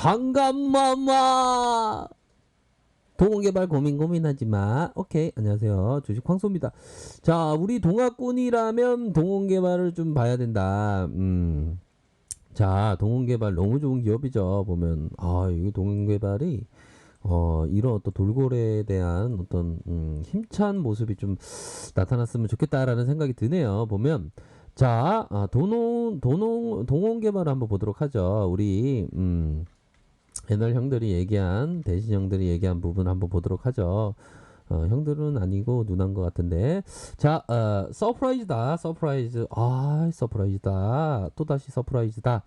잠깐만마. 동원개발 고민하지마. 오케이, 안녕하세요, 주식 황소입니다. 자, 우리 동학군이라면 동원개발을 좀 봐야 된다. 자, 동원개발 너무 좋은 기업이죠. 보면 이거 동원개발이 이런 어떤 돌고래에 대한 어떤 힘찬 모습이 좀 나타났으면 좋겠다라는 생각이 드네요. 보면 자, 동원개발을 한번 보도록 하죠. 우리 옛날 형들이 얘기한, 대신 형들이 얘기한 부분 한번 보도록 하죠. 형들은 아니고 누나인 것 같은데. 자, 서프라이즈다. 서프라이즈다. 또다시 서프라이즈다.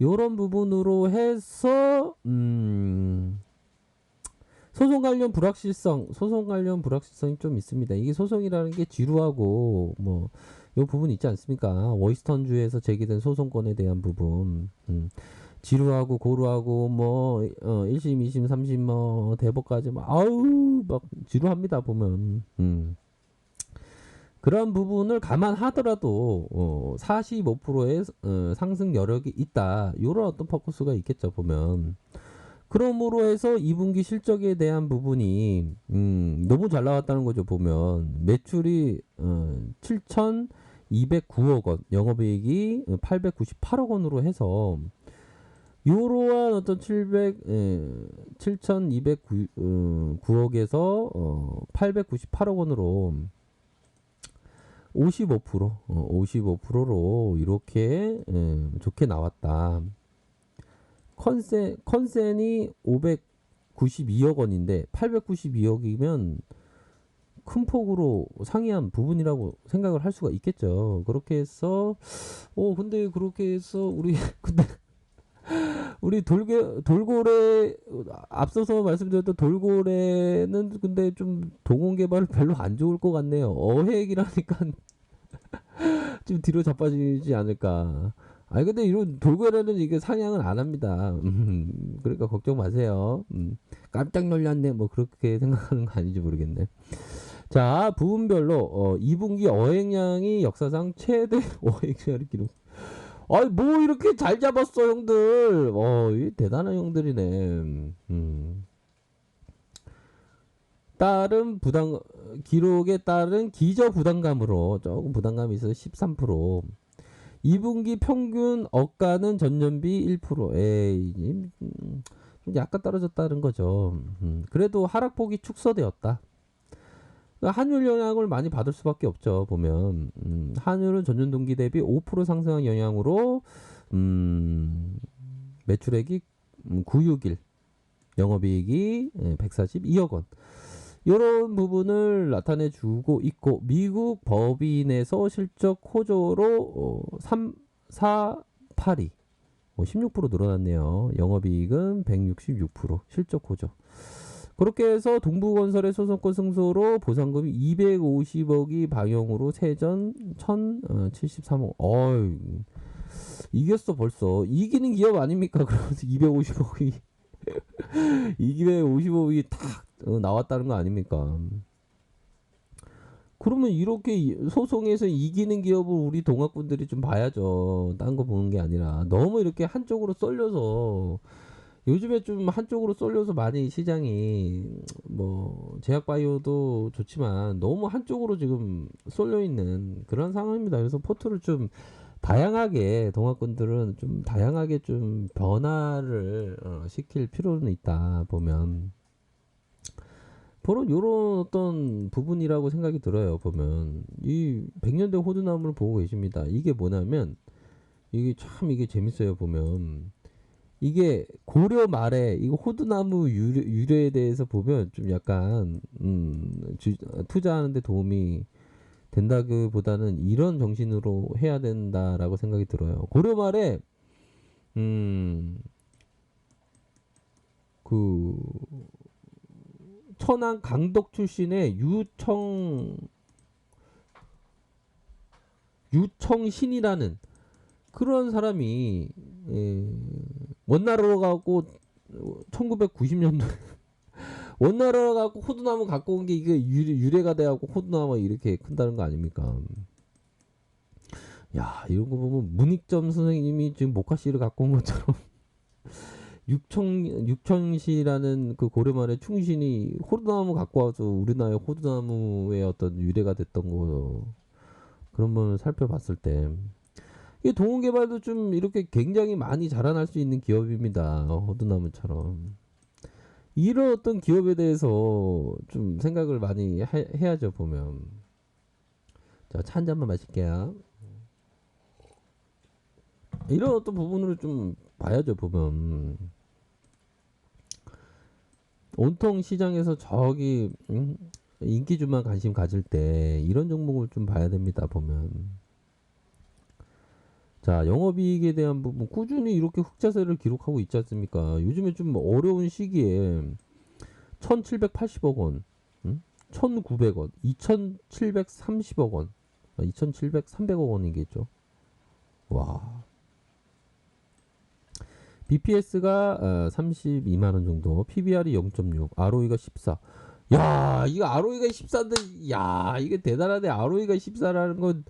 요런 부분으로 해서 소송 관련 불확실성이 좀 있습니다. 이게 소송이라는 게 지루하고 뭐 요 부분 있지 않습니까? 워이스턴주에서 제기된 소송권에 대한 부분. 지루하고 고루하고 뭐 1심, 2심, 3심 뭐 대법까지 막 지루합니다 보면. 그런 부분을 감안하더라도 45%의 상승 여력이 있다. 이런 어떤 포커스가 있겠죠 보면. 그러므로 해서 2분기 실적에 대한 부분이 너무 잘 나왔다는 거죠 보면. 매출이 7,209억 원, 영업이익이 898억 원으로 해서 요러한 어떤 7,209억에서 898억 원으로 55%로 이렇게 좋게 나왔다. 컨센이 592억 원인데 892억이면 큰 폭으로 상이한 부분이라고 생각을 할 수가 있겠죠. 그렇게 해서 근데 그렇게 해서 우리 돌고래, 앞서서 말씀드렸던 돌고래는 근데 좀 동원개발 별로 안 좋을 것 같네요. 어획이라니까 좀 뒤로 자빠지지 않을까. 아니 근데 이런 돌고래는 이게 상향은 안 합니다. 그러니까 걱정 마세요. 깜짝 놀랐네 뭐 그렇게 생각하는 거 아닌지 모르겠네. 자, 부분별로 2분기 어획량이 역사상 최대 어획량을 기록. 뭐 이렇게 잘 잡았어 형들. 이 대단한 형들이네. 기록에 따른 기저 부담감으로 조금 부담감이 있어서 13%. 2분기 평균 억가는 전년비 1%. 에이, 좀 약간 떨어졌다는 거죠. 그래도 하락폭이 축소되었다. 환율 영향을 많이 받을 수밖에 없죠. 보면 환율은 전년 동기 대비 5% 상승한 영향으로 매출액이 961, 영업이익이 142억 원. 이런 부분을 나타내 주고 있고, 미국 법인에서 실적 호조로 3482, 16% 늘어났네요. 영업이익은 166%, 실적 호조. 그렇게 해서 동부건설의 소송권 승소로 보상금이 250억이 방영으로 세전 1073억. 이겼어 벌써. 이기는 기업 아닙니까? 그러면서 250억이 250억이 탁 나왔다는 거 아닙니까? 그러면 이렇게 소송에서 이기는 기업을 우리 동학군들이 좀 봐야죠. 딴 거 보는 게 아니라 너무 이렇게 한쪽으로 쏠려서, 요즘에 좀 한쪽으로 쏠려서 많이 시장이 뭐 제약바이오도 좋지만 너무 한쪽으로 지금 쏠려 있는 그런 상황입니다. 그래서 포트를 좀 다양하게, 동학군들은 좀 다양하게 좀 변화를 시킬 필요는 있다 보면. 바로 요런 어떤 부분이라고 생각이 들어요. 보면 이 100년대 호두나무를 보고 계십니다. 이게 뭐냐면 이게 재밌어요. 보면 이게 고려 말에 이거 호두나무 유래에 대해서 보면 좀 약간 투자하는데 도움이 된다기보다는 이런 정신으로 해야 된다라고 생각이 들어요. 고려 말에 그 천안 강덕 출신의 유청신이라는 그런 사람이 원나라로 가고 1990년도 원나라로 가고 호두나무 갖고 온 게 이게 유래가 돼갖고 호두나무가 이렇게 큰다는 거 아닙니까? 야, 이런 거 보면 문익점 선생님이 지금 모카씨를 갖고 온 것처럼 육천시라는 그 고려말에 충신이 호두나무 갖고 와서 우리나라의 호두나무의 어떤 유래가 됐던 거 그런 부분을 살펴봤을 때 이 동호개발도 좀 이렇게 굉장히 많이 자라날 수 있는 기업입니다. 호두나무처럼. 이런 어떤 기업에 대해서 좀 생각을 많이 해야죠, 보면. 자, 차 한 잔만 마실게요. 이런 어떤 부분으로 좀 봐야죠, 보면. 온통 시장에서 저기, 인기주만 관심 가질 때 이런 종목을 좀 봐야 됩니다, 보면. 자, 영업이익에 대한 부분 꾸준히 이렇게 흑자세를 기록하고 있지 않습니까? 요즘에 좀 어려운 시기에 1780억 원, 1900원, 2730억 원, 2700, 300억 원이겠죠. 와. BPS가 32만원 정도, PBR이 0.6, ROE가 14. 야, 이거 ROE가 14인데, 야, 이게 대단하네. ROE가 14라는 건,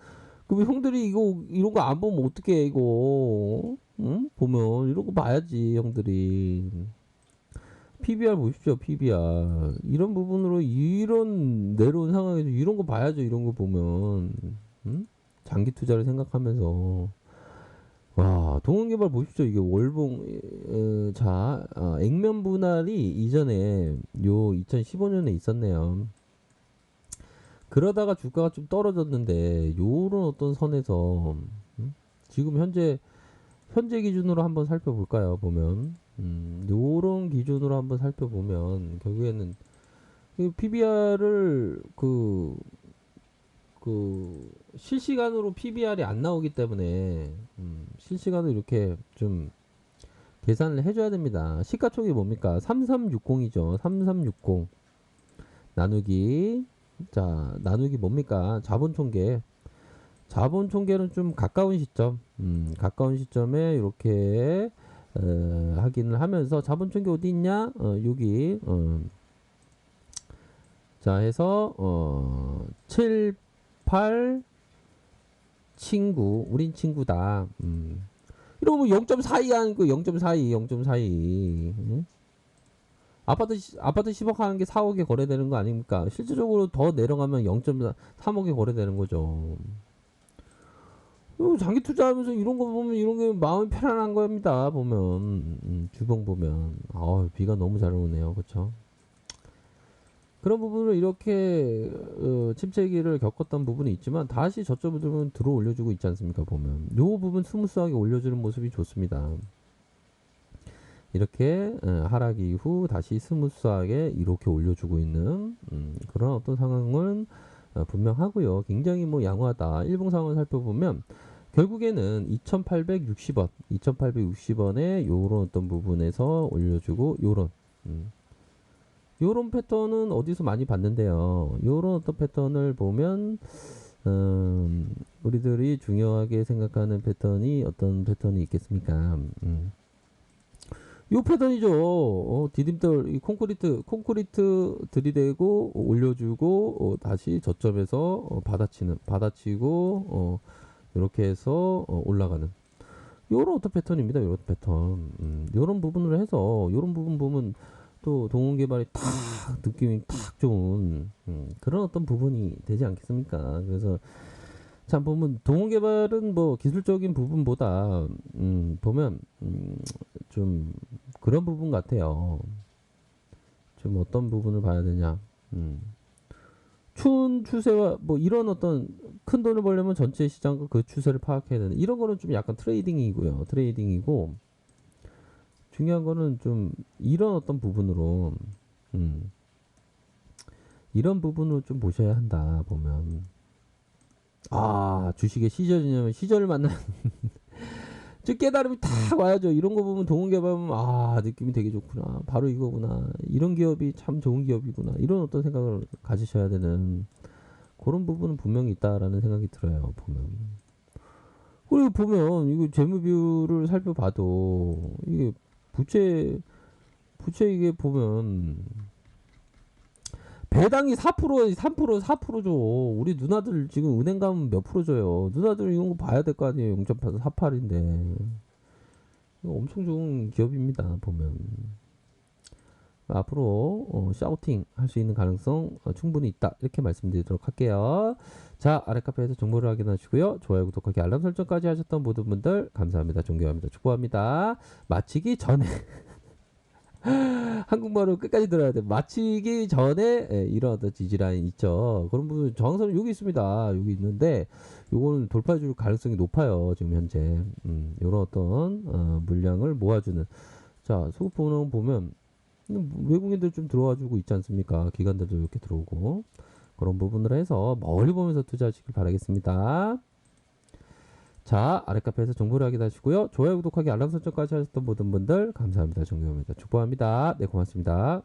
그럼 형들이 이거, 이런 거 안 보면 어떡해, 이거. 응? 보면, 이런 거 봐야지, 형들이. PBR 보십시오, PBR. 이런 부분으로, 이런 내려온 상황에서 이런 거 봐야죠, 이런 거 보면. 응? 장기 투자를 생각하면서. 와, 동원개발 보십시오. 이게 월봉, 액면 분할이 이전에 요 2015년에 있었네요. 그러다가 주가가 좀 떨어졌는데, 요런 어떤 선에서, 지금 현재 기준으로 한번 살펴볼까요? 보면, 요런 기준으로 한번 살펴보면, 결국에는, PBR을 실시간으로 PBR이 안 나오기 때문에 실시간으로 이렇게 좀 계산을 해줘야 됩니다. 시가총액이 뭡니까? 3360이죠. 3360 나누기 나누기 뭡니까? 자본총계는 좀 가까운 시점에 이렇게 확인을 하면서 자본총계 어디 있냐? 여기 자 해서 7, 8 친구 우린 친구다. 이러면 0.42 하는 거 0.42 응? 아파트 10억 하는 게 4억에 거래되는 거 아닙니까? 실질적으로 더 내려가면 0.3억에 거래되는 거죠. 장기 투자하면서 이런 거 보면 이런 게 마음이 편안한 겁니다. 보면 주봉 보면 비가 너무 잘 오네요. 그렇죠? 그런 부분을 이렇게 침체기를 겪었던 부분이 있지만 다시 저점을 들어 올려주고 있지 않습니까? 보면 요 부분 스무스하게 올려주는 모습이 좋습니다. 이렇게 하락 이후 다시 스무스하게 이렇게 올려주고 있는 그런 어떤 상황은 분명하고요. 굉장히 뭐 양호하다. 일봉 상황을 살펴보면 결국에는 2860원에 요런 어떤 부분에서 올려주고 요런 패턴은 어디서 많이 봤는데요. 요런 어떤 패턴을 보면 우리들이 중요하게 생각하는 패턴이 어떤 패턴이 있겠습니까? 요 패턴이죠. 디딤돌 콘크리트 들이대고 올려주고 다시 저점에서 받아치고 이렇게 해서 올라가는 요런 어떤 패턴입니다. 요런 패턴. 요런 부분으로 해서 요런 부분 보면 또 동원개발이 탁 느낌이 탁 좋은 그런 어떤 부분이 되지 않겠습니까? 그래서 참 보면 동원개발은 뭐 기술적인 부분보다 보면 좀 그런 부분 같아요. 좀 어떤 부분을 봐야 되냐? 추운 추세와 뭐 이런 어떤 큰 돈을 벌려면 전체 시장과 그 추세를 파악해야 되는 이런 거는 좀 약간 트레이딩이고 중요한 거는 좀 이런 어떤 부분으로 이런 부분으로 좀 보셔야 한다. 보면 주식의 시절이냐면 시절을 만나는 즉 깨달음이 탁 와야죠. 이런 거 보면 동원개발 보면 느낌이 되게 좋구나. 바로 이거구나. 이런 기업이 참 좋은 기업이구나. 이런 어떤 생각을 가지셔야 되는 그런 부분은 분명히 있다라는 생각이 들어요. 보면 그리고 보면 이거 재무비율을 살펴봐도 이게 부채 이게 보면 배당이 4%, 3%, 4%죠. 우리 누나들 지금 은행 가면 몇 프로 줘요. 누나들 이런 거 봐야 될 거 아니에요. 0.48인데. 엄청 좋은 기업입니다. 보면 앞으로 샤우팅 할 수 있는 가능성 충분히 있다. 이렇게 말씀드리도록 할게요. 자, 아래 카페에서 정보를 확인하시고요. 좋아요, 구독하기, 알람 설정까지 하셨던 모든 분들 감사합니다. 존경합니다. 축복합니다. 마치기 전에 한국말을 끝까지 들어야 돼. 마치기 전에 이런 어떤 지지라인 있죠. 그런 부분 저항선은 여기 있습니다. 여기 있는데 요거는 돌파해 줄 가능성이 높아요. 지금 현재 요런 어떤 물량을 모아주는 자 소급 번호 보면 외국인들 좀 들어와 주고 있지 않습니까? 기관들도 이렇게 들어오고 그런 부분으로 해서 멀리 보면서 투자하시길 바라겠습니다. 자, 아래 카페에서 정보를 확인하시고요. 좋아요, 구독하기, 알람 설정까지 하셨던 모든 분들 감사합니다. 존경합니다. 축복합니다. 네, 고맙습니다.